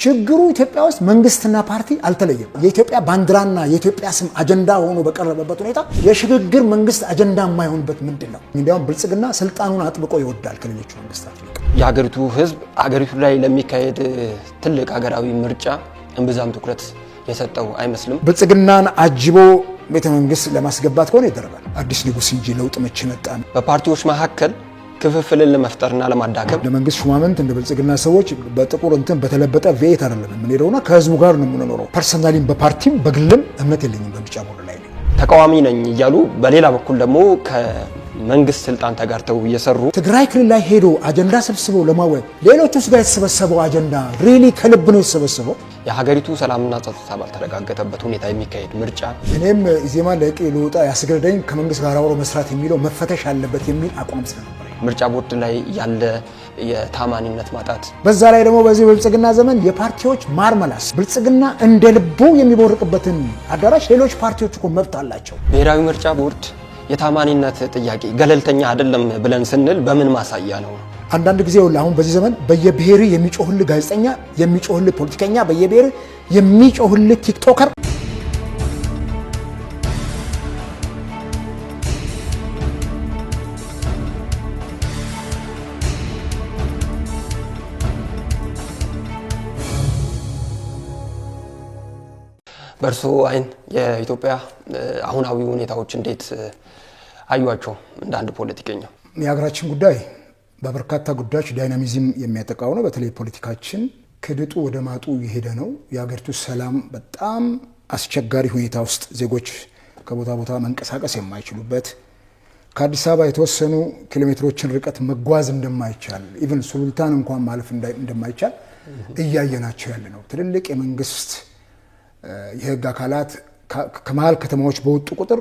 ችግሩ ኢትዮጵያ ውስጥ መንግስትና ፓርቲ አልተለየም። የኢትዮጵያ ባንዲራና የኢትዮጵያ ስም አጀንዳ ሆኖ በቀረበበት ሁኔታ የሽግግር መንግስት አጀንዳ የማይሆንበት ምንድነው? እንዲያውም ብልጽግና ስልጣኑን አጥብቆ ይወዳል ከሌሎች መንግስታት ይልቅ። የሀገሪቱ ህዝብ ሀገሪቱ ላይ ለሚካሄድ ትልቅ ሀገራዊ ምርጫ እንብዛም ትኩረት የሰጠው አይመስልም። ብልጽግናን አጅቦ ቤተ መንግስት ለማስገባት ከሆነ ይደረጋል። አዲስ ንጉስ እንጂ ለውጥ መቼ መጣ? በፓርቲዎች መካከል ክፍፍልን ለመፍጠርና ለማዳከም ለመንግስት ሹማምንት እንደ ብልጽግና ሰዎች በጥቁር እንትን በተለበጠ ቬት አይደለም የምንሄደውና ከህዝቡ ጋር ነው የምንኖረው። ፐርሰናሊም በፓርቲም በግልም እምነት የለኝም በምርጫ ቦርድ ላይ። ተቃዋሚ ነኝ እያሉ በሌላ በኩል ደግሞ ከመንግስት ስልጣን ተጋርተው እየሰሩ ትግራይ ክልል ላይ ሄዶ አጀንዳ ሰብስበው ለማወያየት ሌሎቹስ ጋር የተሰበሰበው አጀንዳ ሪሊ ከልብ ነው የተሰበሰበው። የሀገሪቱ ሰላምና ጸጥታ ባልተረጋገጠበት ሁኔታ የሚካሄድ ምርጫ እኔም ኢዜማ ለቂ ልውጣ ያስገደደኝ ከመንግስት ጋር አብሮ መስራት የሚለው መፈተሽ አለበት የሚል አቋም ስለነበር ምርጫ ቦርድ ላይ ያለ የታማኒነት ማጣት፣ በዛ ላይ ደግሞ በዚህ ብልጽግና ዘመን የፓርቲዎች ማርመላስ ብልጽግና እንደ ልቡ የሚቦርቅበትን አዳራሽ ሌሎች ፓርቲዎች እኮ መብት አላቸው። ብሔራዊ ምርጫ ቦርድ የታማኒነት ጥያቄ ገለልተኛ አይደለም ብለን ስንል በምን ማሳያ ነው? አንዳንድ ጊዜ አሁን በዚህ ዘመን በየብሔሩ የሚጮህልህ ጋዜጠኛ፣ የሚጮህልህ ፖለቲከኛ፣ በየብሔሩ የሚጮህልህ ቲክቶከር በእርሶ አይን የኢትዮጵያ አሁናዊ ሁኔታዎች እንዴት አዩዋቸው? እንደ አንድ ፖለቲከኛ የሀገራችን ጉዳይ በበርካታ ጉዳዮች ዳይናሚዝም የሚያጠቃው ነው። በተለይ ፖለቲካችን ከድጡ ወደ ማጡ የሄደ ነው። የሀገሪቱ ሰላም በጣም አስቸጋሪ ሁኔታ ውስጥ ዜጎች ከቦታ ቦታ መንቀሳቀስ የማይችሉበት፣ ከአዲስ አበባ የተወሰኑ ኪሎሜትሮችን ርቀት መጓዝ እንደማይቻል፣ ኢቭን ሱሉልታን እንኳን ማለፍ እንደማይቻል እያየናቸው ያለ ነው። ትልልቅ የመንግስት የህግ አካላት ከመሃል ከተማዎች በወጡ ቁጥር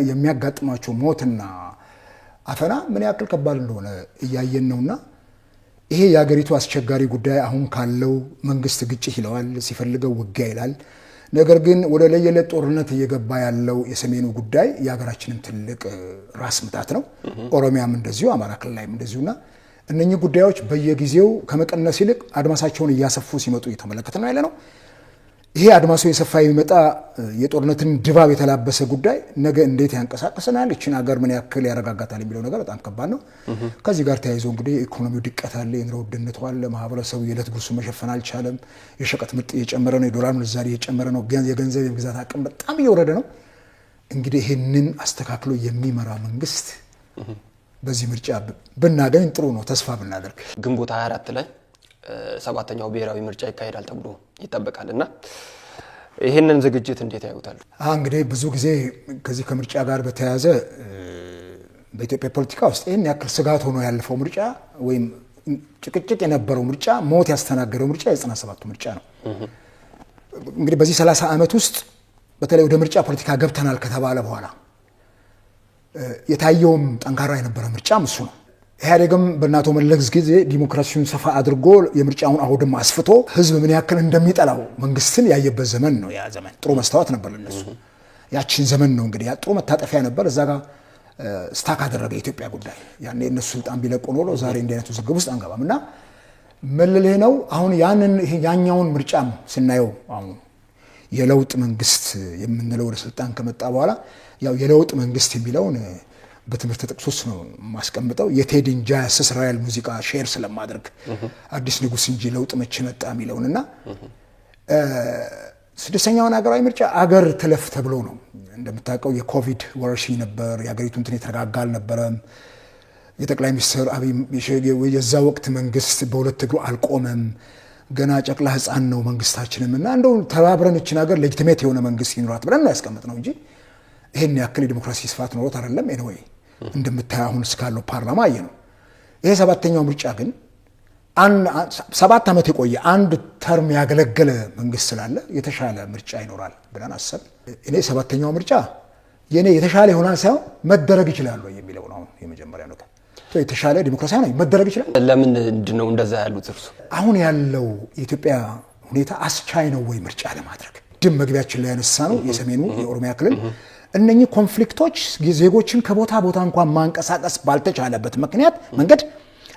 የሚያጋጥማቸው ሞትና አፈና ምን ያክል ከባድ እንደሆነ እያየን ነውና ይሄ የሀገሪቱ አስቸጋሪ ጉዳይ አሁን ካለው መንግስት ግጭት ይለዋል፣ ሲፈልገው ውጊያ ይላል። ነገር ግን ወደ ለየለት ጦርነት እየገባ ያለው የሰሜኑ ጉዳይ የሀገራችንን ትልቅ ራስ ምታት ነው። ኦሮሚያም እንደዚሁ፣ አማራ ክልል ላይም እንደዚሁና እነኚህ ጉዳዮች በየጊዜው ከመቀነስ ይልቅ አድማሳቸውን እያሰፉ ሲመጡ እየተመለከተ ነው ያለ ነው። ይሄ አድማሱ የሰፋ የሚመጣ የጦርነትን ድባብ የተላበሰ ጉዳይ ነገ እንዴት ያንቀሳቀሰናል፣ እቺን ሀገር ምን ያክል ያረጋጋታል የሚለው ነገር በጣም ከባድ ነው። ከዚህ ጋር ተያይዞ እንግዲህ ኢኮኖሚው ድቀት አለ፣ የኑሮ ውድነት አለ፣ ማህበረሰቡ የዕለት ጉርሱ መሸፈን አልቻለም፣ የሸቀጥ ምርት እየጨመረ ነው፣ የዶላር ምንዛሪ እየጨመረ ነው፣ የገንዘብ የመግዛት አቅም በጣም እየወረደ ነው። እንግዲህ ይህንን አስተካክሎ የሚመራ መንግስት በዚህ ምርጫ ብናገኝ ጥሩ ነው፣ ተስፋ ብናደርግ። ግንቦት 24 ላይ 7ኛው ብሔራዊ ምርጫ ይካሄዳል ተብሎ ይጠበቃልና ይሄንን ዝግጅት እንዴት ያዩታል? እንግዲህ ብዙ ጊዜ ከዚህ ከምርጫ ጋር በተያያዘ በኢትዮጵያ ፖለቲካ ውስጥ ይሄን ያክል ስጋት ሆኖ ያለፈው ምርጫ ወይም ጭቅጭቅ የነበረው ምርጫ፣ ሞት ያስተናገደው ምርጫ የ97ቱ ምርጫ ነው። እንግዲህ በዚህ 30 ዓመት ውስጥ በተለይ ወደ ምርጫ ፖለቲካ ገብተናል ከተባለ በኋላ የታየውም ጠንካራ የነበረ ምርጫም እሱ ነው። ኢህአዴግም በእናቶ መለስ ጊዜ ዲሞክራሲውን ሰፋ አድርጎ የምርጫውን አውድም አስፍቶ ህዝብ ምን ያክል እንደሚጠላው መንግስትን ያየበት ዘመን ነው። ያ ዘመን ጥሩ መስታወት ነበር ለነሱ። ያቺን ዘመን ነው እንግዲህ ጥሩ መታጠፊያ ነበር። እዛ ጋር ስታክ አደረገ የኢትዮጵያ ጉዳይ። ያኔ እነሱ ስልጣን ቢለቁ ኖሮ ዛሬ እንዲህ አይነቱ ዝግብ ውስጥ አንገባም። እና መልልህ ነው አሁን ያኛውን ምርጫም ስናየው አሁን የለውጥ መንግስት የምንለው ወደ ስልጣን ከመጣ በኋላ ያው የለውጥ መንግስት የሚለውን በትምህርት ጥቅሶች ነው ማስቀምጠው። የቴዲ ጃዝ እስራኤል ሙዚቃ ሼር ስለማድረግ አዲስ ንጉስ እንጂ ለውጥ መቼ መጣ የሚለውንና 6ኛውን ሀገራዊ ምርጫ አገር ትለፍ ተብሎ ነው። እንደምታውቀው የኮቪድ ወረርሽኝ ነበር። የሀገሪቱ እንትን የተረጋጋ አልነበረም። የጠቅላይ ሚኒስትር አብይ የዛ ወቅት መንግስት በሁለት እግሩ አልቆመም። ገና ጨቅላ ህፃን ነው መንግስታችንም እና እንደው ተባብረን እችን ሀገር ሌጂቲሜት የሆነ መንግስት ይኖራት ብለን ነው ያስቀመጥነው እንጂ ይሄን ያክል የዲሞክራሲ ስፋት ኖሮት አይደለም። ኤኒዌይ እንደምታየው አሁን እስካለው ፓርላማ አየ ነው። ይሄ 7ኛው ምርጫ ግን 7 ዓመት የቆየ አንድ ተርም ያገለገለ መንግስት ስላለ የተሻለ ምርጫ ይኖራል ብለን አሰብ። እኔ 7ኛው ምርጫ የኔ የተሻለ ይሆናል ሳይሆን መደረግ ይችላል ወይ የሚለው ነው የመጀመሪያ ነው። የተሻለ ዲሞክራሲያዊ ነው መደረግ ይችላል። ለምን ነው እንደዛ ያሉት እርሱ? አሁን ያለው የኢትዮጵያ ሁኔታ አስቻይ ነው ወይ ምርጫ ለማድረግ? ድም መግቢያችን ላይ ያነሳ ነው የሰሜኑ የኦሮሚያ ክልል እነኚህ ኮንፍሊክቶች ዜጎችን ከቦታ ቦታ እንኳን ማንቀሳቀስ ባልተቻለበት ምክንያት መንገድ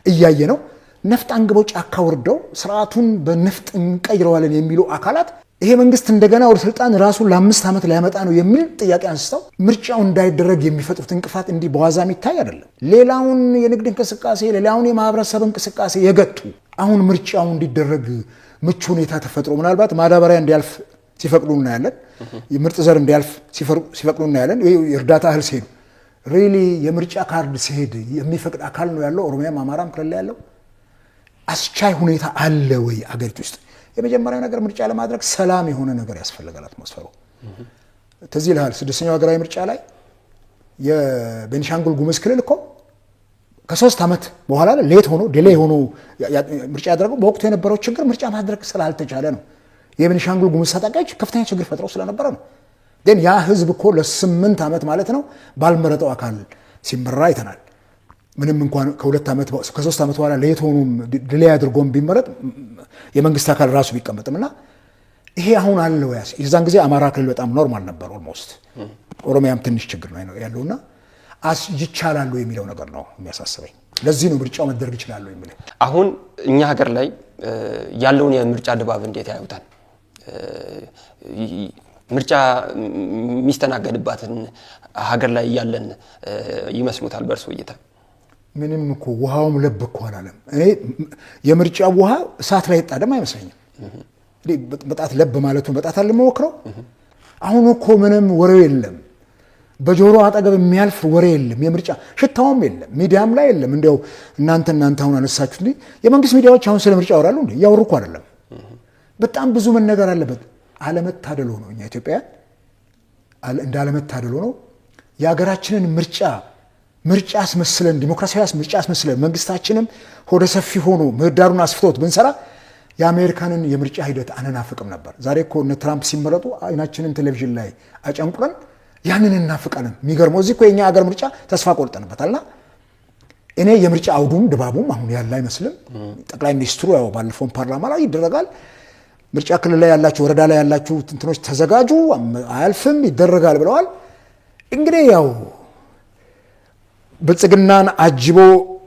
እያየ ነው። ነፍጥ አንግበው ጫካ ወርደው ስርዓቱን በነፍጥ እንቀይረዋለን የሚሉ አካላት ይሄ መንግስት እንደገና ወደ ስልጣን ራሱን ለ5 ዓመት ሊያመጣ ነው የሚል ጥያቄ አንስተው ምርጫው እንዳይደረግ የሚፈጥሩት እንቅፋት እንዲህ በዋዛ የሚታይ አይደለም። ሌላውን የንግድ እንቅስቃሴ ሌላውን የማህበረሰብ እንቅስቃሴ የገቱ አሁን ምርጫው እንዲደረግ ምቹ ሁኔታ ተፈጥሮ ምናልባት ማዳበሪያ እንዲያልፍ ሲፈቅዱ እናያለን። የምርጥ ዘር እንዲያልፍ ሲፈቅዱ እናያለን። የእርዳታ እህል ሲሄዱ ሪሊ የምርጫ ካርድ ሲሄድ የሚፈቅድ አካል ነው ያለው። ኦሮሚያም አማራም ክልል ያለው አስቻይ ሁኔታ አለ ወይ አገሪቱ ውስጥ? የመጀመሪያው ነገር ምርጫ ለማድረግ ሰላም የሆነ ነገር ያስፈልጋል። አትሞስፈሩ ተዚህ ይልሃል። 6ኛው ሀገራዊ ምርጫ ላይ የቤኒሻንጉል ጉሙዝ ክልል እኮ ከ3 ዓመት በኋላ ሌት ሆኖ ዲሌይ ሆኖ ምርጫ ያደረገው በወቅቱ የነበረው ችግር ምርጫ ማድረግ ስላልተቻለ ነው። የቤኒሻንጉል ጉሙዝ ታጣቂዎች ከፍተኛ ችግር ፈጥረው ስለነበረ ነው። ግን ያ ህዝብ እኮ ለ8 ዓመት ማለት ነው ባልመረጠው አካል ሲመራ አይተናል። ምንም እንኳን ከ2 ዓመት ከ3 ዓመት በኋላ ሌት ሆኖ ዲሌይ አድርጎም ቢመረጥ የመንግስት አካል ራሱ ቢቀመጥምና ይሄ አሁን አለው ያስ የዛን ጊዜ አማራ ክልል በጣም ኖርማል ነበር ኦልሞስት። ኦሮሚያም ትንሽ ችግር ነው ያለውና ይቻላል የሚለው ነገር ነው የሚያሳስበኝ። ለዚህ ነው ምርጫው መደረግ ይችላል የሚለው። አሁን እኛ ሀገር ላይ ያለውን የምርጫ ድባብ እንዴት ያዩታል? ምርጫ የሚስተናገድባትን ሀገር ላይ ያለን ይመስሉታል በእርሶ እይታ? ምንም እኮ ውሃውም ለብ እኮ አላለም። እኔ የምርጫ ውሃ እሳት ላይ ጣደም አይመስለኝም። በጣት ለብ ማለቱ በጣት አለ መወክረው። አሁን እኮ ምንም ወሬው የለም፣ በጆሮ አጠገብ የሚያልፍ ወሬ የለም፣ የምርጫ ሽታውም የለም፣ ሚዲያም ላይ የለም። እንደው እናንተ አሁን አነሳችሁት እንዴ የመንግስት ሚዲያዎች አሁን ስለ ምርጫ ያወራሉ እንዴ? ያወሩ እኮ አይደለም። በጣም ብዙ መነገር አለበት። አለመታደል ሆኖ እኛ ኢትዮጵያውያን እንዳለመታደል ሆኖ የሀገራችንን ምርጫ አስመስለን ዲሞክራሲያዊ ምርጫ አስመስለን መንግስታችንም ሆደ ሰፊ ሆኖ ምህዳሩን አስፍቶት ብንሰራ የአሜሪካንን የምርጫ ሂደት አንናፍቅም ነበር። ዛሬ እኮ እነ ትራምፕ ሲመረጡ አይናችንን ቴሌቪዥን ላይ አጨንቁረን ያንን እናፍቃለን። የሚገርመው እዚህ እኮ የኛ ሀገር ምርጫ ተስፋ ቆርጠንበታልና እኔ የምርጫ አውዱም ድባቡም አሁን ያለ አይመስልም። ጠቅላይ ሚኒስትሩ ያው ባለፈው ፓርላማ ላይ ይደረጋል፣ ምርጫ ክልል ላይ ያላችሁ ወረዳ ላይ ያላችሁ እንትኖች ተዘጋጁ፣ አያልፍም ይደረጋል ብለዋል። እንግዲህ ያው ብልጽግናን አጅቦ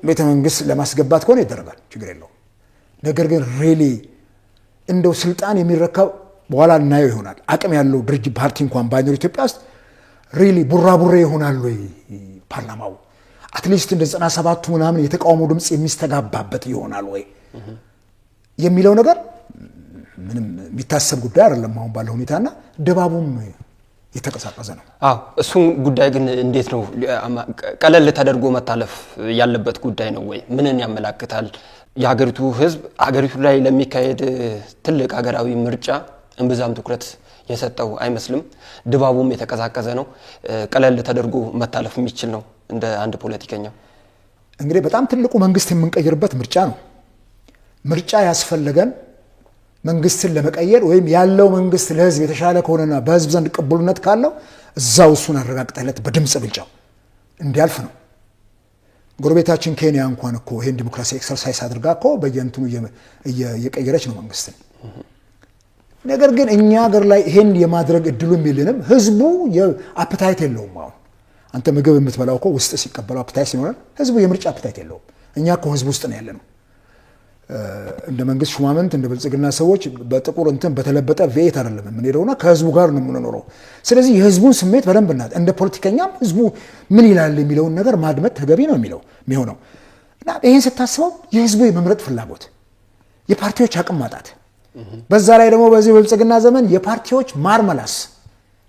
ቤተ መንግስት ለማስገባት ከሆነ ይደረጋል፣ ችግር የለውም። ነገር ግን ሪሊ እንደው ስልጣን የሚረከብ በኋላ እናየው ይሆናል። አቅም ያለው ድርጅት ፓርቲ እንኳን ባይኖር ኢትዮጵያ ውስጥ ሪሊ ቡራቡሬ ይሆናል ወይ ፓርላማው? አትሊስት እንደ 97ቱ ምናምን የተቃውሞ ድምጽ የሚስተጋባበት ይሆናል ወይ የሚለው ነገር ምንም የሚታሰብ ጉዳይ አይደለም አሁን ባለው ሁኔታና ድባቡም የተቀሳቀሰ ነው። እሱን ጉዳይ ግን እንዴት ነው ቀለል ተደርጎ መታለፍ ያለበት ጉዳይ ነው ወይ? ምንን ያመላክታል? የሀገሪቱ ህዝብ ሀገሪቱ ላይ ለሚካሄድ ትልቅ ሀገራዊ ምርጫ እንብዛም ትኩረት የሰጠው አይመስልም። ድባቡም የተቀዛቀዘ ነው። ቀለል ተደርጎ መታለፍ የሚችል ነው እንደ አንድ ፖለቲከኛ። እንግዲህ በጣም ትልቁ መንግስት የምንቀይርበት ምርጫ ነው። ምርጫ ያስፈልገን መንግስትን ለመቀየር ወይም ያለው መንግስት ለህዝብ የተሻለ ከሆነና በህዝብ ዘንድ ቅቡልነት ካለው እዛው እሱን አረጋግጠለት በድምጽ ብልጫው እንዲያልፍ ነው። ጎረቤታችን ኬንያ እንኳን እኮ ይሄን ዲሞክራሲ ኤክሰርሳይዝ አድርጋ እኮ በየእንትኑ እየቀየረች ነው መንግስትን። ነገር ግን እኛ ሀገር ላይ ይሄን የማድረግ እድሉም የለንም። ህዝቡ የአፕታይት የለውም። አሁን አንተ ምግብ የምትበላው እኮ ውስጥ ሲቀበለው አፕታይት ሲኖር ህዝቡ የምርጫ አፕታይት የለውም። እኛ እኮ ህዝቡ ውስጥ ነው ያለነው። እንደ መንግስት ሹማምንት እንደ ብልጽግና ሰዎች በጥቁር እንትን በተለበጠ ቬት አይደለም የምንሄደውና ከህዝቡ ጋር ነው የምንኖረው። ስለዚህ የህዝቡን ስሜት በደንብ እንደ ፖለቲከኛም ህዝቡ ምን ይላል የሚለውን ነገር ማድመጥ ተገቢ ነው የሚሆነው እና ይሄን ስታስበው የህዝቡ የመምረጥ ፍላጎት፣ የፓርቲዎች አቅም ማጣት፣ በዛ ላይ ደግሞ በዚህ ብልጽግና ዘመን የፓርቲዎች ማርመላስ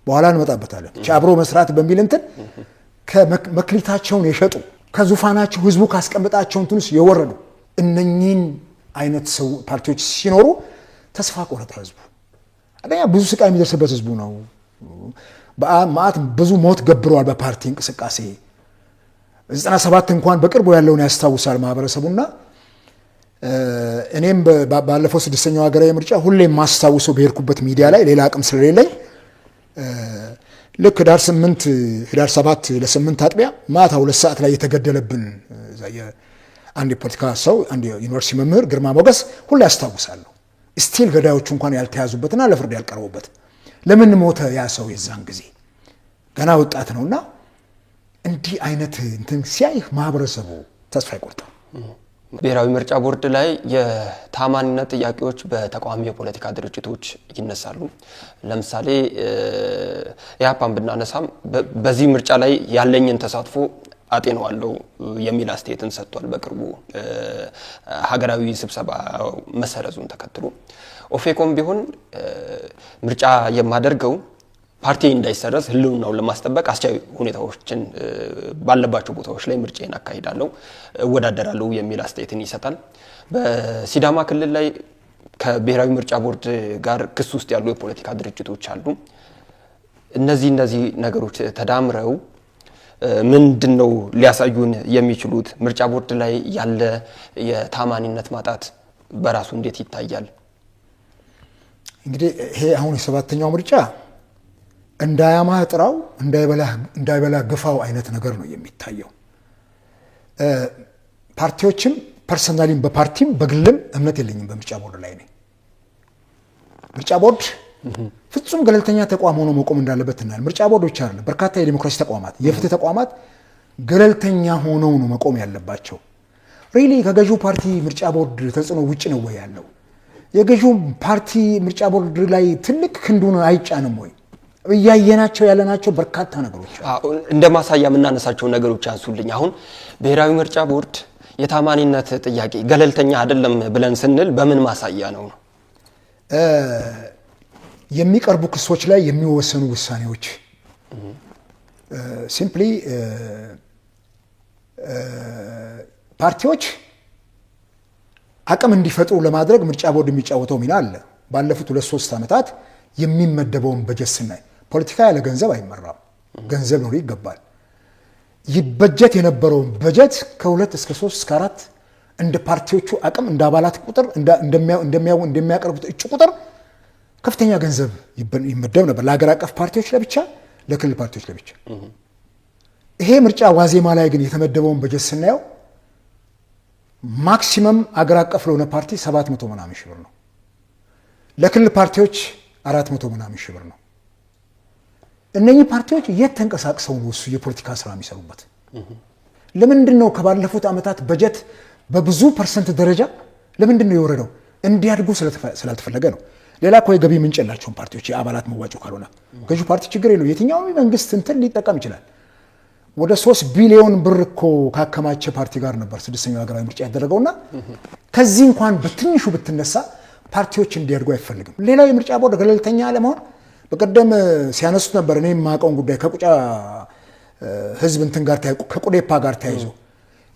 በኋላ እንመጣበታለን። አብሮ መስራት በሚል እንትን ከመክሊታቸውን የሸጡ ከዙፋናቸው ህዝቡ ካስቀምጣቸው እንትንስ የወረዱ እነኚህን አይነት ሰው ፓርቲዎች ሲኖሩ ተስፋ ቆረጠ ህዝቡ። አንደኛ ብዙ ስቃይ የሚደርስበት ህዝቡ ነው። በማት ብዙ ሞት ገብረዋል በፓርቲ እንቅስቃሴ። 97 እንኳን በቅርቡ ያለውን ያስታውሳል ማህበረሰቡና እኔም ባለፈው 6ኛው ሀገራዊ ምርጫ ሁሌም ማስታውሰው በሄድኩበት ሚዲያ ላይ ሌላ አቅም ስለሌለኝ ልክ ህዳር 7 ለ8 አጥቢያ ማታ 2 ሰዓት ላይ የተገደለብን አንድ የፖለቲካ ሰው አንድ ዩኒቨርሲቲ መምህር ግርማ ሞገስ ሁሌ ያስታውሳለሁ። ስቲል ገዳዮቹ እንኳን ያልተያዙበትና ለፍርድ ያልቀረቡበት ለምን ሞተ ያ ሰው? የዛን ጊዜ ገና ወጣት ነውና እንዲህ አይነት እንትን ሲያይ ማህበረሰቡ ተስፋ ይቆርጣል። ብሔራዊ ምርጫ ቦርድ ላይ የታማኝነት ጥያቄዎች በተቃዋሚ የፖለቲካ ድርጅቶች ይነሳሉ። ለምሳሌ ኢህአፓን ብናነሳም በዚህ ምርጫ ላይ ያለኝን ተሳትፎ አጤነዋለሁ የሚል አስተያየትን ሰጥቷል። በቅርቡ ሀገራዊ ስብሰባ መሰረዙን ተከትሎ ኦፌኮም ቢሆን ምርጫ የማደርገው ፓርቲ እንዳይሰረዝ ህልውናውን ለማስጠበቅ አስቻይ ሁኔታዎችን ባለባቸው ቦታዎች ላይ ምርጫን አካሂዳለሁ እወዳደራለሁ የሚል አስተያየትን ይሰጣል። በሲዳማ ክልል ላይ ከብሔራዊ ምርጫ ቦርድ ጋር ክስ ውስጥ ያሉ የፖለቲካ ድርጅቶች አሉ። እነዚህ ነገሮች ተዳምረው ምንድነው ሊያሳዩን የሚችሉት? ምርጫ ቦርድ ላይ ያለ የታማኒነት ማጣት በራሱ እንዴት ይታያል? እንግዲህ ይሄ አሁን የሰባተኛው ምርጫ እንዳያማህ ጥራው እንዳይበላ ግፋው አይነት ነገር ነው የሚታየው። ፓርቲዎችም ፐርሰናሊም በፓርቲም በግልም እምነት የለኝም በምርጫ ቦርድ ላይ ነኝ። ምርጫ ቦርድ ፍጹም ገለልተኛ ተቋም ሆኖ መቆም እንዳለበት እናል። ምርጫ ቦርድ ብቻ አይደለም፣ በርካታ የዲሞክራሲ ተቋማት፣ የፍትህ ተቋማት ገለልተኛ ሆነው ነው መቆም ያለባቸው። ሪሊ ከገዢው ፓርቲ ምርጫ ቦርድ ተጽዕኖ ውጭ ነው ወይ ያለው? የገዢው ፓርቲ ምርጫ ቦርድ ላይ ትልቅ ክንዱን አይጫንም ወይ? እያየናቸው ያለናቸው በርካታ ነገሮች እንደ ማሳያ የምናነሳቸው ነገሮች አንሱልኝ። አሁን ብሔራዊ ምርጫ ቦርድ የታማኒነት ጥያቄ ገለልተኛ አይደለም ብለን ስንል በምን ማሳያ ነው? የሚቀርቡ ክሶች ላይ የሚወሰኑ ውሳኔዎች ሲምፕሊ ፓርቲዎች አቅም እንዲፈጥሩ ለማድረግ ምርጫ ቦርድ የሚጫወተው ሚና አለ። ባለፉት 2-3 ዓመታት የሚመደበውን በጀት ስናይ ፖለቲካ ያለ ገንዘብ አይመራም። ገንዘብ ነው ይገባል። ይበጀት የነበረውን በጀት ከ2 እስከ 3 እስከ 4 እንደ ፓርቲዎቹ አቅም እንደ አባላት ቁጥር እንደሚያቀርቡት እጩ ቁጥር ከፍተኛ ገንዘብ ይመደብ ነበር። ለሀገር አቀፍ ፓርቲዎች ለብቻ፣ ለክልል ፓርቲዎች ለብቻ። ይሄ ምርጫ ዋዜማ ላይ ግን የተመደበውን በጀት ስናየው ማክሲመም አገር አቀፍ ለሆነ ፓርቲ 700 ምናምን ሺህ ብር ነው። ለክልል ፓርቲዎች 400 ምናምን ሺህ ብር ነው። እነኚህ ፓርቲዎች የት ተንቀሳቅሰው ነው እሱ የፖለቲካ ስራ የሚሰሩበት? ለምንድን ነው ከባለፉት ዓመታት በጀት በብዙ ፐርሰንት ደረጃ ለምንድን ነው የወረደው? እንዲያድጉ ስላልተፈለገ ነው። ሌላ እኮ የገቢ ምንጭ የላቸውም ፓርቲዎች የአባላት መዋጮ ካልሆነ። ገዢው ፓርቲ ችግር የለው፣ የትኛውም መንግስት እንትን ሊጠቀም ይችላል። ወደ 3 ቢሊዮን ብር እኮ ካከማቸ ፓርቲ ጋር ነበር 6ኛው ሀገራዊ ምርጫ ያደረገውና ከዚህ እንኳን በትንሹ ብትነሳ ፓርቲዎች እንዲያድጉ አይፈልግም። ሌላው የምርጫ ቦርድ ገለልተኛ ለመሆን በቀደም ሲያነሱት ነበር። እኔ የማውቀውን ጉዳይ ከቁጫ ህዝብ እንትን ጋር ከቁዴፓ ጋር ተያይዞ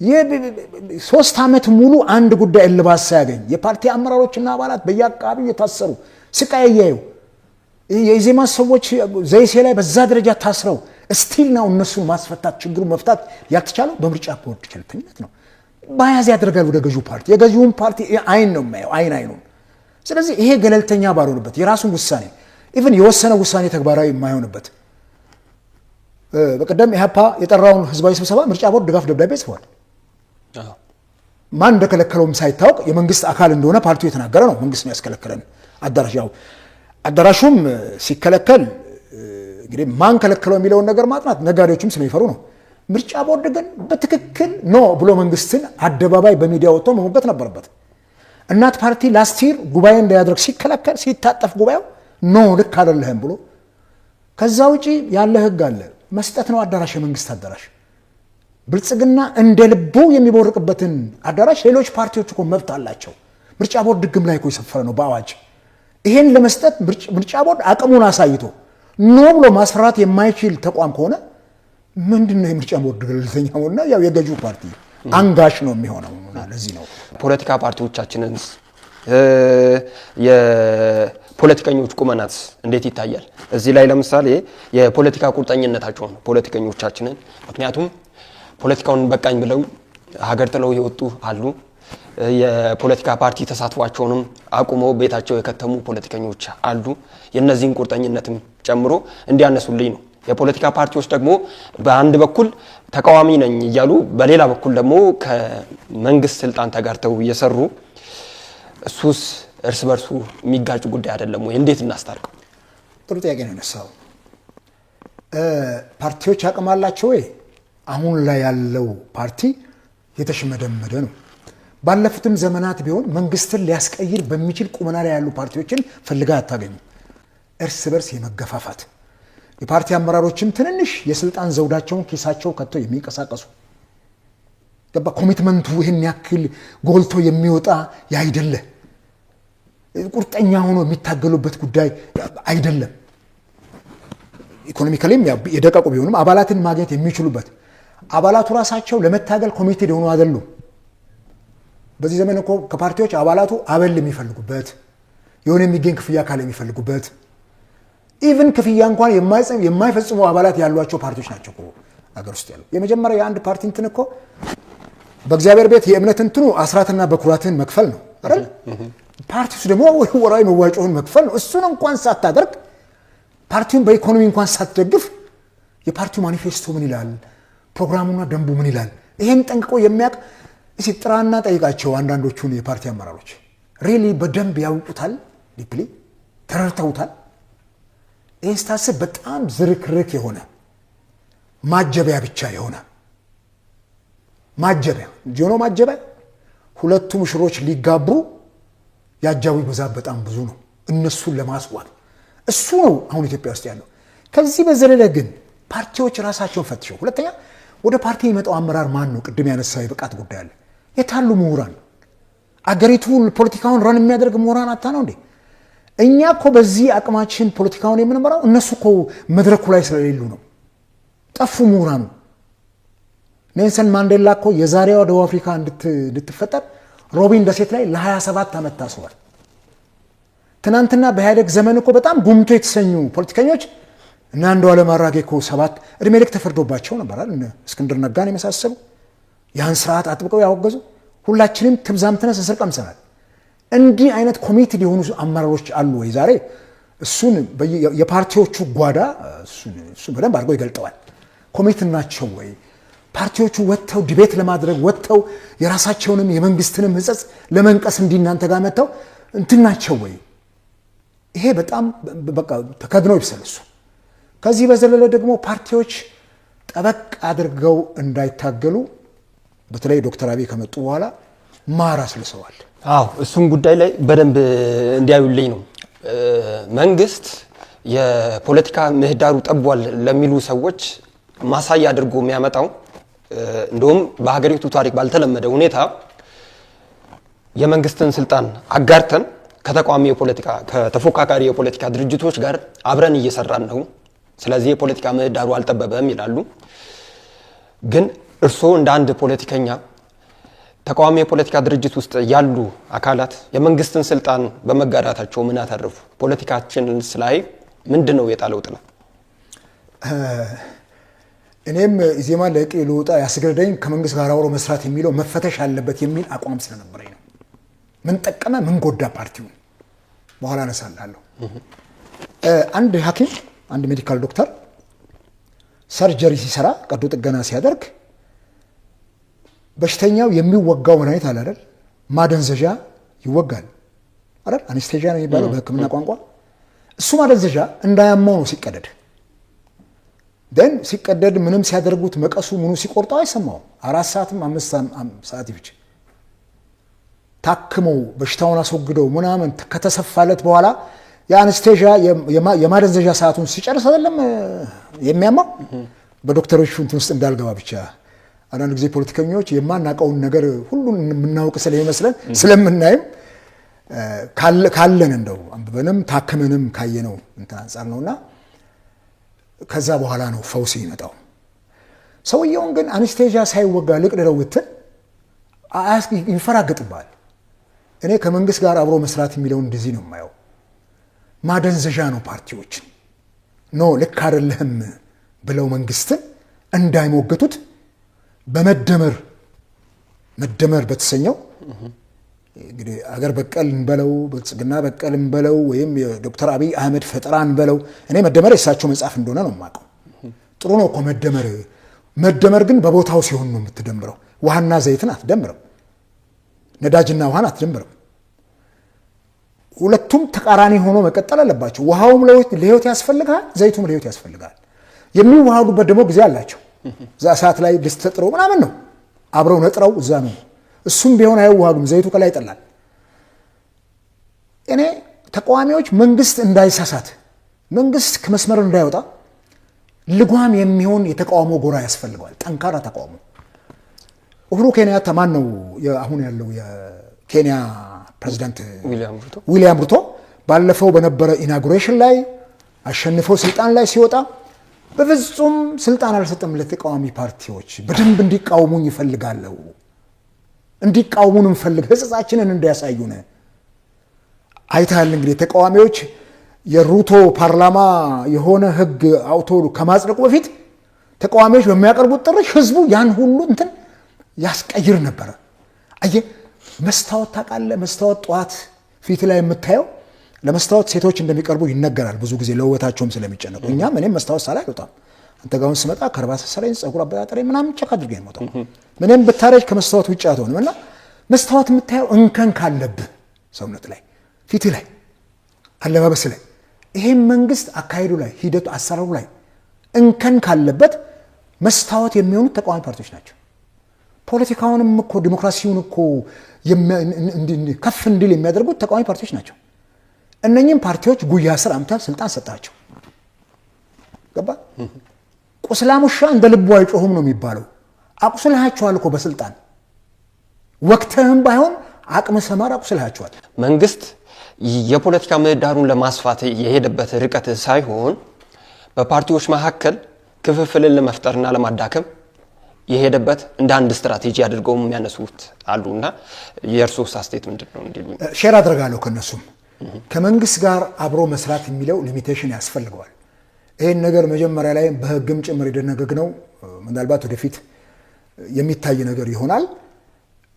የ3 ዓመት ሙሉ አንድ ጉዳይ እልባት ሳያገኝ የፓርቲ አመራሮችና አባላት በየአካባቢው የታሰሩ ስቃይ ያዩ የኢዜማ ሰዎች ዘይሴ ላይ በዛ ደረጃ ታስረው ስቲል ነው እነሱን ማስፈታት ችግሩን መፍታት ያልተቻለው በምርጫ ቦርድ ቸልተኝነት ነው። ባያዝ ያደርጋል ወደ ገዢው ፓርቲ። የገዢውን ፓርቲ አይን ነው የሚያየው አይኑን። ስለዚህ ይሄ ገለልተኛ ባልሆነበት የራሱን ውሳኔ ኢቭን የወሰነ ውሳኔ ተግባራዊ የማይሆንበት በቀደም ኢህአፓ የጠራውን ህዝባዊ ስብሰባ ምርጫ ቦርድ ድጋፍ ደብዳቤ ጽፏል። ማን እንደከለከለውም ሳይታወቅ የመንግስት አካል እንደሆነ ፓርቲው የተናገረ ነው። መንግስት ነው ያስከለከለን አዳራሽ። ያው አዳራሹም ሲከለከል እንግዲህ ማን ከለከለው የሚለውን ነገር ማጥናት ነጋዴዎችም ስለሚፈሩ ነው። ምርጫ ቦርድ ግን በትክክል ኖ ብሎ መንግስትን አደባባይ በሚዲያ ወጥቶ መሞገት ነበረበት። እናት ፓርቲ ላስቲር ጉባኤ እንዳያደርግ ሲከለከል ሲታጠፍ ጉባኤው ኖ ልክ አይደለህም ብሎ ከዛ ውጪ ያለ ህግ አለ። መስጠት ነው አዳራሽ፣ የመንግስት አዳራሽ። ብልጽግና እንደ ልቡ የሚቦርቅበትን አዳራሽ ሌሎች ፓርቲዎች እኮ መብት አላቸው። ምርጫ ቦርድ ህግም ላይ እኮ የሰፈረ ነው በአዋጅ። ይሄን ለመስጠት ምርጫ ቦርድ አቅሙን አሳይቶ ኖ ብሎ ማስፈራት የማይችል ተቋም ከሆነ ምንድነው የምርጫ ቦርድ ገለልተኛውና ያው የገዢው ፓርቲ አንጋሽ ነው የሚሆነው? ለዚህ ነው ፖለቲካ ፓርቲዎቻችንን የፖለቲከኞች ቁመናት እንዴት ይታያል? እዚህ ላይ ለምሳሌ የፖለቲካ ቁርጠኝነታቸውን ፖለቲከኞቻችንን፣ ምክንያቱም ፖለቲካውን በቃኝ ብለው ሀገር ጥለው የወጡ አሉ። የፖለቲካ ፓርቲ ተሳትፏቸውንም አቁመው ቤታቸው የከተሙ ፖለቲከኞች አሉ። የነዚህን ቁርጠኝነትም ጨምሮ እንዲያነሱልኝ ነው። የፖለቲካ ፓርቲዎች ደግሞ በአንድ በኩል ተቃዋሚ ነኝ እያሉ በሌላ በኩል ደግሞ ከመንግስት ስልጣን ተጋርተው እየሰሩ እሱስ እርስ በርሱ የሚጋጭ ጉዳይ አይደለም ወይ? እንዴት እናስታርቀው? ጥሩ ጥያቄ ነው ያነሳው። ፓርቲዎች አቅም አላቸው ወይ? አሁን ላይ ያለው ፓርቲ የተሽመደመደ ነው። ባለፉትም ዘመናት ቢሆን መንግስትን ሊያስቀይር በሚችል ቁመና ላይ ያሉ ፓርቲዎችን ፈልጋ አታገኙ። እርስ በርስ የመገፋፋት የፓርቲ አመራሮችም ትንንሽ የስልጣን ዘውዳቸውን ኪሳቸው ከተው የሚንቀሳቀሱ ገባ ኮሚትመንቱ ይህን ያክል ጎልቶ የሚወጣ ያይደለ ቁርጠኛ ሆኖ የሚታገሉበት ጉዳይ አይደለም። ኢኮኖሚካሊም የደቀቁ ቢሆንም አባላትን ማግኘት የሚችሉበት አባላቱ ራሳቸው ለመታገል ኮሚቴድ ሆኖ አይደሉም። በዚህ ዘመን እኮ ከፓርቲዎች አባላቱ አበል የሚፈልጉበት የሆነ የሚገኝ ክፍያ ካለ የሚፈልጉበት ኢቭን ክፍያ እንኳን የማይፈጽሙ አባላት ያሏቸው ፓርቲዎች ናቸው እኮ አገር ውስጥ ያለው። የመጀመሪያ የአንድ ፓርቲ እንትን እኮ በእግዚአብሔር ቤት የእምነት እንትኑ አስራትና በኩራትን መክፈል ነው አይደል? ፓርቲውስ ደግሞ ወራዊ መዋጮውን መክፈል ነው። እሱን እንኳን ሳታደርግ ፓርቲውን በኢኮኖሚ እንኳን ሳትደግፍ የፓርቲው ማኒፌስቶ ምን ይላል? ፕሮግራሙና ደንቡ ምን ይላል? ይሄን ጠንቅቆ የሚያውቅ እስቲ ጥራና ጠይቃቸው። አንዳንዶቹን የፓርቲ አመራሮች ሪሊ በደንብ ያውቁታል፣ ዲፕሊ ተረድተውታል። ይሄን ስታስብ በጣም ዝርክርክ የሆነ ማጀቢያ ብቻ የሆነ ማጀቢያ ጆኖ ማጀቢያ ሁለቱ ሙሽሮች ሊጋቡ ያጃዊ ብዛት በጣም ብዙ ነው እነሱን ለማስዋብ እሱ ነው አሁን ኢትዮጵያ ውስጥ ያለው። ከዚህ በዘለለ ግን ፓርቲዎች ራሳቸውን ፈትሸው ሁለተኛ ወደ ፓርቲ የመጣው አመራር ማን ነው? ቅድም ያነሳው የብቃት ጉዳይ አለ። የታሉ ምሁራን? አገሪቱ ፖለቲካውን ረን የሚያደርግ ምሁራን አታ ነው እንዴ? እኛ እኮ በዚህ አቅማችን ፖለቲካውን የምንመራው እነሱ እኮ መድረኩ ላይ ስለሌሉ ነው። ጠፉ ምሁራኑ። ኔልሰን ማንዴላ እኮ የዛሬዋ ደቡብ አፍሪካ እንድትፈጠር ሮቢን ደሴት ላይ ለ27 ዓመት ታስሯል። ትናንትና በኢህአዴግ ዘመን እኮ በጣም ጉምቶ የተሰኙ ፖለቲከኞች እና አንዱዓለም አራጌ እኮ 7 እድሜ ልክ ተፈርዶባቸው ነበር አይደል? እስክንድር ነጋን የመሳሰሉ ያን ስርዓት አጥብቀው ያወገዙ ሁላችንም ትብዛምተነስ እስር ቀምሰናል። እንዲህ አይነት ኮሚቴድ የሆኑ አመራሮች አሉ ወይ ዛሬ? እሱን የፓርቲዎቹ ጓዳ እሱን በደንብ አድርገው ይገልጠዋል። ኮሚቴድ ናቸው ወይ? ፓርቲዎቹ ወጥተው ዲቤት ለማድረግ ወጥተው የራሳቸውንም የመንግስትንም ህጸጽ ለመንቀስ እንዲናንተ ጋር መጥተው እንትን ናቸው ወይ? ይሄ በጣም በቃ ተከድነው ይብሰልሱ። ከዚህ በዘለለ ደግሞ ፓርቲዎች ጠበቅ አድርገው እንዳይታገሉ በተለይ ዶክተር አብይ ከመጡ በኋላ ማራ ስለሰዋል። አዎ እሱም ጉዳይ ላይ በደንብ እንዲያዩልኝ ነው። መንግስት የፖለቲካ ምህዳሩ ጠቧል ለሚሉ ሰዎች ማሳያ አድርጎ የሚያመጣው እንደውም በሀገሪቱ ታሪክ ባልተለመደ ሁኔታ የመንግስትን ስልጣን አጋርተን ከተፎካካሪ የፖለቲካ ድርጅቶች ጋር አብረን እየሰራን ነው፣ ስለዚህ የፖለቲካ ምህዳሩ አልጠበበም ይላሉ። ግን እርስዎ እንደ አንድ ፖለቲከኛ ተቃዋሚ የፖለቲካ ድርጅት ውስጥ ያሉ አካላት የመንግስትን ስልጣን በመጋራታቸው ምን አተረፉ? ፖለቲካችንን ላይ ምንድነው የጣለው ጥላ? እኔም ኢዜማ ለቂ ልውጣ ያስገረደኝ ከመንግስት ጋር አብሮ መስራት የሚለው መፈተሽ አለበት የሚል አቋም ስለነበረኝ ነው። ምን ጠቀመ ምን ጎዳ ፓርቲውን በኋላ አነሳለሁ። አንድ ሐኪም አንድ ሜዲካል ዶክተር ሰርጀሪ ሲሰራ ቀዶ ጥገና ሲያደርግ በሽተኛው የሚወጋው መድኃኒት አለ አይደል? ማደንዘዣ ይወጋል አይደል? አኔስቴዥያ ነው የሚባለው በሕክምና ቋንቋ። እሱ ማደንዘዣ እንዳያመው ነው ሲቀደድ። ደን ሲቀደድ ምንም ሲያደርጉት መቀሱ ምኑ ሲቆርጠው አይሰማው። 4 ሰዓትም 5 ሰዓት ይፍጭ ታክመው በሽታውን አስወግደው ምናምን ከተሰፋለት በኋላ የአኔስቴዥያ የማደንዘዣ ሰዓቱን ሲጨርስ አይደለም የሚያማው። በዶክተሮቹ እንትን ውስጥ እንዳልገባ ብቻ አንዳንድ ጊዜ ፖለቲከኞች የማናውቀውን ነገር ሁሉን የምናውቅ ስለሚመስለን ስለምናይም ካለን እንደው አንብበንም ታክመንም ካየነው እንትን አንፃር ነውና ከዛ በኋላ ነው ፈውስ ይመጣው። ሰውየውን ግን አኔስቴዥያ ሳይወጋ ልቅደረው ብትል ይፈራገጥባል። እኔ ከመንግስት ጋር አብሮ መስራት የሚለውን እንደዚህ ነው የማየው። ማደንዘዣ ነው ፓርቲዎች ኖ ልክ አይደለም ብለው መንግስትን እንዳይሞገቱት በመደመር በተሰኘው እንግዲህ አገር በቀል እንበለው ብልጽግና በቀል እንበለው ወይም የዶክተር አብይ አህመድ ፈጠራ እንበለው እኔ መደመር የሳቸው መጽሐፍ እንደሆነ ነው የማውቀው። ጥሩ ነው እኮ መደመር ግን በቦታው ሲሆን ነው የምትደምረው። ውሃና ዘይትን አትደምርም፣ ነዳጅና ውሃን አትደምርም። ሁለቱም ተቃራኒ ሆኖ መቀጠል አለባቸው። ውሃውም ለህይወት ያስፈልጋል፣ ዘይቱም ለህይወት ያስፈልጋል። የሚዋሃዱበት ደግሞ ጊዜ አላቸው። እዛ ሰዓት ላይ ልስተጥረው ምናምን ነው አብረው ነጥረው እዛ ነው እሱም ቢሆን አይዋጉም፣ ዘይቱ ከላይ ይጠላል። እኔ ተቃዋሚዎች መንግስት እንዳይሳሳት፣ መንግስት ከመስመር እንዳይወጣ ልጓም የሚሆን የተቃውሞ ጎራ ያስፈልገዋል። ጠንካራ ተቃውሞ። ኡሁሩ ኬንያታ ማን ነው አሁን ያለው የኬንያ ፕሬዝዳንት ዊሊያም ሩቶ ባለፈው በነበረ ኢናጉሬሽን ላይ አሸንፎ ስልጣን ላይ ሲወጣ በፍጹም ስልጣን አልሰጠም ለተቃዋሚ ፓርቲዎች። በደንብ እንዲቃወሙኝ ይፈልጋለሁ፣ እንዲቃወሙን እንፈልግ፣ ህጸጻችንን እንዲያሳዩን። አይታል እንግዲህ ተቃዋሚዎች የሩቶ ፓርላማ የሆነ ህግ አውቶ ከማጽደቁ በፊት ተቃዋሚዎች በሚያቀርቡት ጥሪ ህዝቡ ያን ሁሉ እንትን ያስቀይር ነበር። አየ መስታወት ታውቃለህ? መስታወት ጧት ፊት ላይ የምታየው ለመስታወት ሴቶች እንደሚቀርቡ ይነገራል ብዙ ጊዜ ለውበታቸውም ስለሚጨነቁ። እኛም እኔም መስታወት ሳላይ አልወጣም። አንተ ጋር ስመጣ ከርባሳ ሰራኝ ጸጉር አበጣጠሬ ምናምን ቸክ አድርገኝ ነው የምወጣው። ምንም ብታረጅ ከመስታወት ውጭ አትሆንም። እና መስታወት የምታየው እንከን ካለብህ ሰውነት ላይ፣ ፊት ላይ፣ አለባበስ ላይ፣ ይሄን መንግስት አካሄዱ ላይ፣ ሂደቱ፣ አሰራሩ ላይ እንከን ካለበት መስታወት የሚሆኑት ተቃዋሚ ፓርቲዎች ናቸው። ፖለቲካውንም እኮ ዲሞክራሲውን እኮ ከፍ እንዲል የሚያደርጉት ተቃዋሚ ፓርቲዎች ናቸው። እነኚህም ፓርቲዎች ጉያ ስር አምጥተህ ስልጣን ሰጣቸው። ገባ? ቁስላም ውሻ እንደ ልቡ አይጮህም ነው የሚባለው። አቁስልሃቸዋል እኮ በስልጣን ወቅትህም ባይሆን አቅም ሰማር አቁስልሃቸዋል። መንግስት የፖለቲካ ምህዳሩን ለማስፋት የሄደበት ርቀት ሳይሆን በፓርቲዎች መካከል ክፍፍልን ለመፍጠርና ለማዳከም የሄደበት እንደ አንድ ስትራቴጂ አድርገው የሚያነሱት አሉና የእርሶስ አስተያየት ምንድነው? እንዲሉኝ ሼር አድርጋለሁ። ከነሱም ከመንግስት ጋር አብሮ መስራት የሚለው ሊሚቴሽን ያስፈልገዋል። ይሄን ነገር መጀመሪያ ላይ በህግም ጭምር የደነገግነው ምናልባት ወደፊት የሚታይ ነገር ይሆናል።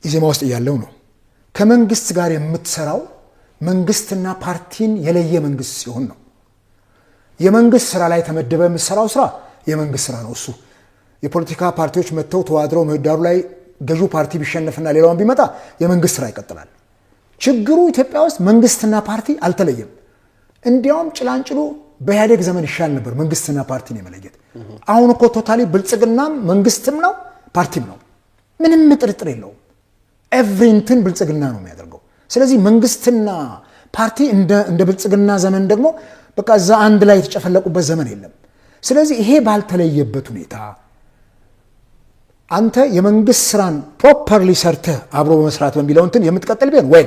ኢዜማ ውስጥ ያለው ነው። ከመንግስት ጋር የምትሰራው መንግስትና ፓርቲን የለየ መንግስት ሲሆን ነው። የመንግስት ስራ ላይ ተመደበ የምትሰራው ስራ የመንግስት ስራ ነው። እሱ የፖለቲካ ፓርቲዎች መጥተው ተዋድረው ምህዳሩ ላይ ገዢው ፓርቲ ቢሸነፍና ሌላውን ቢመጣ የመንግስት ስራ ይቀጥላል። ችግሩ ኢትዮጵያ ውስጥ መንግስትና ፓርቲ አልተለየም። እንዲያውም ጭላንጭሉ በኢህአዴግ ዘመን ይሻል ነበር መንግስትና ፓርቲን የመለየት። አሁን እኮ ቶታሊ ብልጽግናም መንግስትም ነው ፓርቲም ነው፣ ምንም ጥርጥር የለውም። ኤቭሪንትን ብልጽግና ነው የሚያደርገው። ስለዚህ መንግስትና ፓርቲ እንደ ብልጽግና ዘመን ደግሞ በቃ እዛ አንድ ላይ የተጨፈለቁበት ዘመን የለም። ስለዚህ ይሄ ባልተለየበት ሁኔታ አንተ የመንግስት ስራን ፕሮፐርሊ ሰርተህ አብሮ በመስራት በሚለው እንትን የምትቀጥል ቢሆን ወይ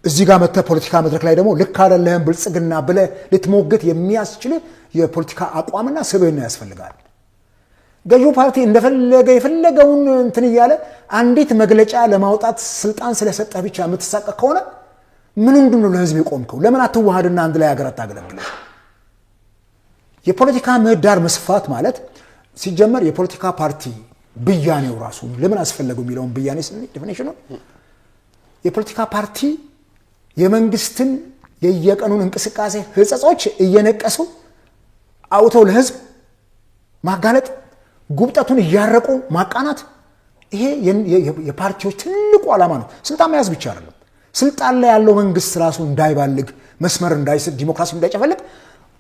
እዚህ ጋር መጥተህ ፖለቲካ መድረክ ላይ ደግሞ ልክ አይደለህም ብልጽግና ብለህ ልትሞግት የሚያስችል የፖለቲካ አቋምና ስብዕና ያስፈልጋል። ገዢው ፓርቲ እንደፈለገ የፈለገውን እንትን እያለ አንዲት መግለጫ ለማውጣት ስልጣን ስለሰጠህ ብቻ የምትሳቀቅ ከሆነ ምንድን ነው ለህዝብ የቆምከው? ለምን አትዋሃድና አንድ ላይ ሀገር አታገለግልም? የፖለቲካ ምህዳር መስፋት ማለት ሲጀመር የፖለቲካ ፓርቲ ብያኔው ራሱ ለምን አስፈለገው የሚለውን ብያኔ ስንል ዲፊኒሽኑ የፖለቲካ ፓርቲ የመንግስትን የየቀኑን እንቅስቃሴ ህጸጾች እየነቀሱ አውተው ለህዝብ ማጋለጥ፣ ጉብጠቱን እያረቁ ማቃናት፣ ይሄ የፓርቲዎች ትልቁ ዓላማ ነው። ስልጣን መያዝ ብቻ አይደለም። ስልጣን ላይ ያለው መንግስት ራሱ እንዳይባልግ፣ መስመር እንዳይስት፣ ዲሞክራሲ እንዳይጨፈልቅ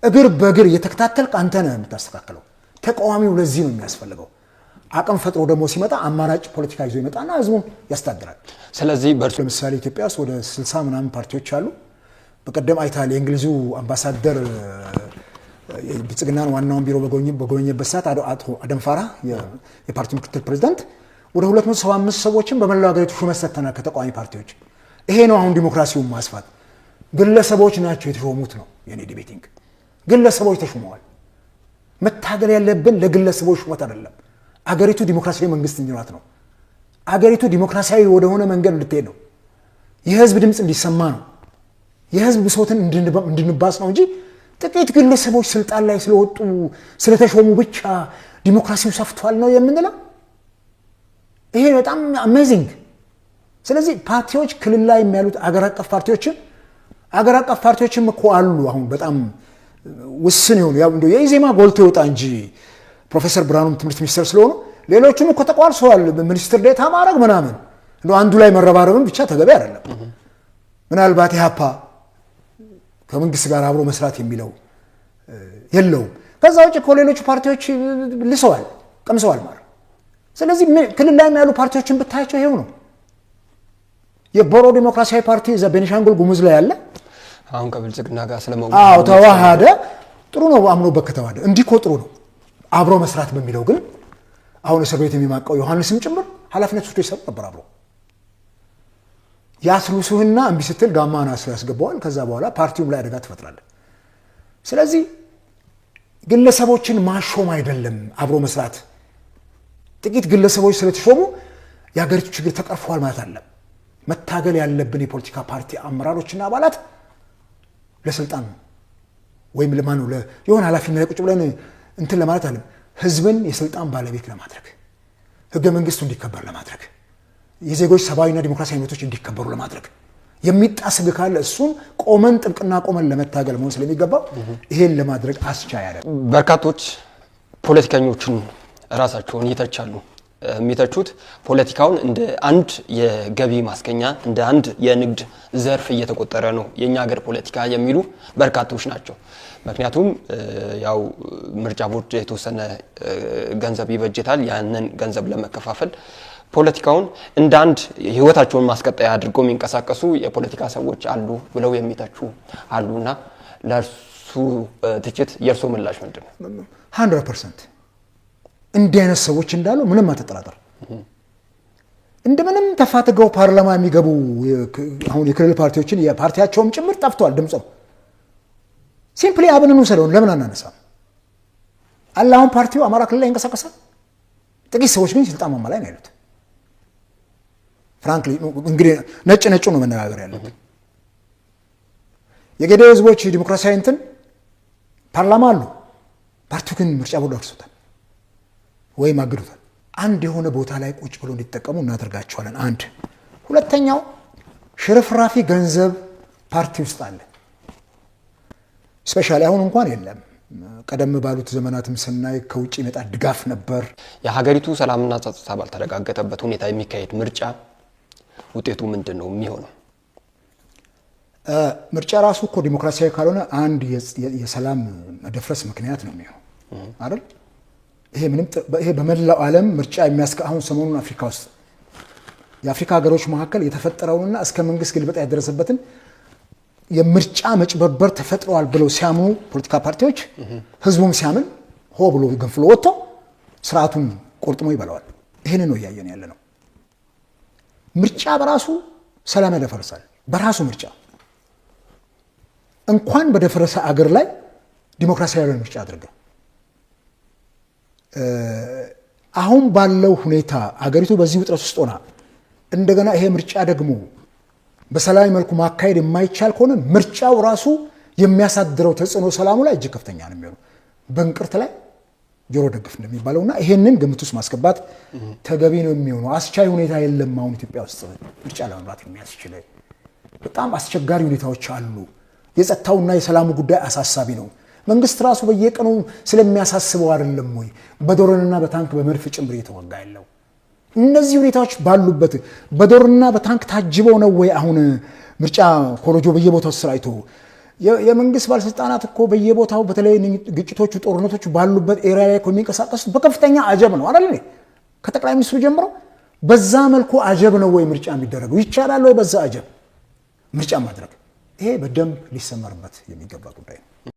እግር በእግር እየተከታተልክ አንተ ነህ የምታስተካክለው። ተቃዋሚው ለዚህ ነው የሚያስፈልገው። አቅም ፈጥሮ ደግሞ ሲመጣ አማራጭ ፖለቲካ ይዞ ይመጣና ህዝቡን ያስተዳድራል። ስለዚህ ለምሳሌ ኢትዮጵያ ውስጥ ወደ 60 ምናምን ፓርቲዎች አሉ። በቀደም አይታል የእንግሊዙ አምባሳደር ብልጽግናን ዋናውን ቢሮ በጎበኘበት ሰዓት አቶ አደም ፋራ የፓርቲው ምክትል ፕሬዝዳንት ወደ 275 ሰዎችን በመላው ሀገሪቱ ሹመት ሰጥተናል ከተቃዋሚ ፓርቲዎች። ይሄ ነው አሁን ዲሞክራሲውን ማስፋት። ግለሰቦች ናቸው የተሾሙት ነው የኔ ዲቤቲንግ። ግለሰቦች ተሾመዋል። መታገል ያለብን ለግለሰቦች ሹመት አይደለም። አገሪቱ ዲሞክራሲያዊ መንግስት እንዲኖራት ነው። አገሪቱ ዲሞክራሲያዊ ወደሆነ መንገድ እንድትሄድ ነው። የህዝብ ድምፅ እንዲሰማ ነው። የህዝብ ብሶትን እንድንባስ ነው እንጂ ጥቂት ግለሰቦች ስልጣን ላይ ስለወጡ ስለተሾሙ ብቻ ዲሞክራሲው ሰፍቷል ነው የምንለው። ይሄ በጣም አሜዚንግ። ስለዚህ ፓርቲዎች ክልል ላይ የሚያሉት አገር አቀፍ ፓርቲዎችም እኮ አሉ። አሁን በጣም ውስን ይሆኑ ያው እንደው የኢዜማ ጎልቶ ይወጣ እንጂ ፕሮፌሰር ብርሃኑም ትምህርት ሚኒስትር ስለሆኑ ሌሎቹም እኮ ተቋርሰዋል። ሚኒስትር ዴታ ማድረግ ምናምን እንደው አንዱ ላይ መረባረብም ብቻ ተገቢ አይደለም። ምናልባት ኢህአፓ ከመንግስት ጋር አብሮ መስራት የሚለው የለውም። ከዛ ውጭ እኮ ሌሎቹ ፓርቲዎች ልሰዋል፣ ቀምሰዋል ማለት። ስለዚህ ክልል ላይ ያሉ ፓርቲዎችን ብታያቸው ይሄው ነው። የቦሮ ዲሞክራሲያዊ ፓርቲ እዛ ቤኒሻንጉል ጉሙዝ ላይ ያለ አሁን ከብልጽግና ጋር ተዋሃደ። ጥሩ ነው አምኖበት ከተዋሃደ እንዲህ እኮ ጥሩ ነው። አብሮ መስራት በሚለው ግን አሁን እስር ቤት የሚማቀው ዮሐንስም ጭምር ኃላፊነት ወስዶ ይሰሩ ነበር። አብሮ ያስሉሱህና እምቢ ስትል ጋማና አስሮ ያስገባዋል። ከዛ በኋላ ፓርቲውም ላይ አደጋ ትፈጥራለህ። ስለዚህ ግለሰቦችን ማሾም አይደለም አብሮ መስራት። ጥቂት ግለሰቦች ስለተሾሙ የሀገሪቱ ችግር ተቀርፏል ማለት አይደለም። መታገል ያለብን የፖለቲካ ፓርቲ አመራሮችና አባላት ለስልጣን ወይም ለማኑ የሆነ ኃላፊነት ላይ ቁጭ ብለን እንትን ለማለት አይደለም። ህዝብን የስልጣን ባለቤት ለማድረግ ህገ መንግስቱ እንዲከበር ለማድረግ የዜጎች ሰብአዊና ዲሞክራሲያዊ መብቶች እንዲከበሩ ለማድረግ የሚጣስ ህግ ካለ እሱን ቆመን ጥብቅና ቆመን ለመታገል መሆን ስለሚገባው ይሄን ለማድረግ አስቻይ አይደለም። በርካቶች ፖለቲከኞችን ራሳቸውን ይተቻሉ። የሚተቹት ፖለቲካውን እንደ አንድ የገቢ ማስገኛ እንደ አንድ የንግድ ዘርፍ እየተቆጠረ ነው የኛ ሀገር ፖለቲካ የሚሉ በርካቶች ናቸው። ምክንያቱም ያው ምርጫ ቦርድ የተወሰነ ገንዘብ ይበጀታል። ያንን ገንዘብ ለመከፋፈል ፖለቲካውን እንደ አንድ ህይወታቸውን ማስቀጠያ አድርገው የሚንቀሳቀሱ የፖለቲካ ሰዎች አሉ ብለው የሚተቹ አሉና ለሱ ትችት የርሶ ምላሽ ምንድነው? 100% እንዲህ አይነት ሰዎች እንዳሉ ምንም አትጠራጠር። እንደምንም ተፋትገው ፓርላማ የሚገቡ አሁን የክልል ፓርቲዎችን የፓርቲያቸውም ጭምር ጠፍቷል ድምጽው። ሲምፕሊ አብንን ወሰደውን ለምን አናነሳም? አላሁን ፓርቲው አማራ ክልል ላይ ይንቀሳቀሳል። ጥቂት ሰዎች ግን ስልጣን ማማ ላይ ነው ያሉት። ፍራንክሊ እንግዲህ ነጭ ነው መነጋገር ያለብን። የገዴ ህዝቦች ዲሞክራሲያዊ እንትን ፓርላማ አሉ። ፓርቲው ግን ምርጫ ቦርድ አፍርሶታል ወይም አግዶታል። አንድ የሆነ ቦታ ላይ ቁጭ ብሎ እንዲጠቀሙ እናደርጋቸዋለን። አንድ ሁለተኛው ሽርፍራፊ ገንዘብ ፓርቲ ውስጥ አለ። ስፔሻሊ አሁን እንኳን የለም። ቀደም ባሉት ዘመናትም ስናይ ከውጭ የመጣ ድጋፍ ነበር። የሀገሪቱ ሰላምና ጸጥታ ባልተረጋገጠበት ሁኔታ የሚካሄድ ምርጫ ውጤቱ ምንድነው የሚሆነው? ምርጫ ራሱ እኮ ዲሞክራሲያዊ ካልሆነ አንድ የሰላም መደፍረስ ምክንያት ነው የሚሆነው አይደል? ይሄ በመላው ዓለም ምርጫ አሁን ሰሞኑን አፍሪካ ውስጥ የአፍሪካ ሀገሮች መካከል የተፈጠረውንና እስከ መንግስት ግልበጣ ያደረሰበትን የምርጫ መጭበርበር ተፈጥሯል ብለው ሲያምኑ ፖለቲካ ፓርቲዎች ህዝቡም ሲያምን ሆ ብሎ ገንፍሎ ወጥቶ ስርዓቱን ቆርጥሞ ይበላዋል። ይሄን ነው እያየን ያለ ነው። ምርጫ በራሱ ሰላም ያደፈርሳል። በራሱ ምርጫ እንኳን በደፈረሰ አገር ላይ ዲሞክራሲያዊ ምርጫ አድርገ አሁን ባለው ሁኔታ አገሪቱ በዚህ ውጥረት ውስጥ ሆና እንደገና ይሄ ምርጫ ደግሞ በሰላማዊ መልኩ ማካሄድ የማይቻል ከሆነ ምርጫው ራሱ የሚያሳድረው ተጽዕኖ ሰላሙ ላይ እጅግ ከፍተኛ ነው የሚሆነው። በእንቅርት ላይ ጆሮ ደግፍ እንደሚባለውና ይሄንን ግምት ውስጥ ማስገባት ተገቢ ነው የሚሆነው። አስቻይ ሁኔታ የለም። አሁን ኢትዮጵያ ውስጥ ምርጫ ለመምራት የሚያስችል በጣም አስቸጋሪ ሁኔታዎች አሉ። የጸጥታውና የሰላሙ ጉዳይ አሳሳቢ ነው። መንግስት ራሱ በየቀኑ ስለሚያሳስበው አይደለም ወይ በዶርና በታንክ በመድፍ ጭምር እየተወጋ ያለው? እነዚህ ሁኔታዎች ባሉበት በዶርና በታንክ ታጅበው ነው ወይ አሁን ምርጫ ኮሮጆ በየቦታው ተሰራይቶ የመንግስት ባለስልጣናት እኮ በየቦታው በተለይ ግጭቶቹ ጦርነቶቹ ባሉበት ኤሪያ ላይ የሚንቀሳቀሱት በከፍተኛ አጀብ ነው አይደል? ከጠቅላይ ሚኒስትሩ ጀምሮ በዛ መልኩ አጀብ ነው ወይ ምርጫ የሚደረገው? ይቻላል ወይ በዛ አጀብ ምርጫ ማድረግ? ይሄ በደንብ ሊሰመርበት የሚገባ ጉዳይ ነው።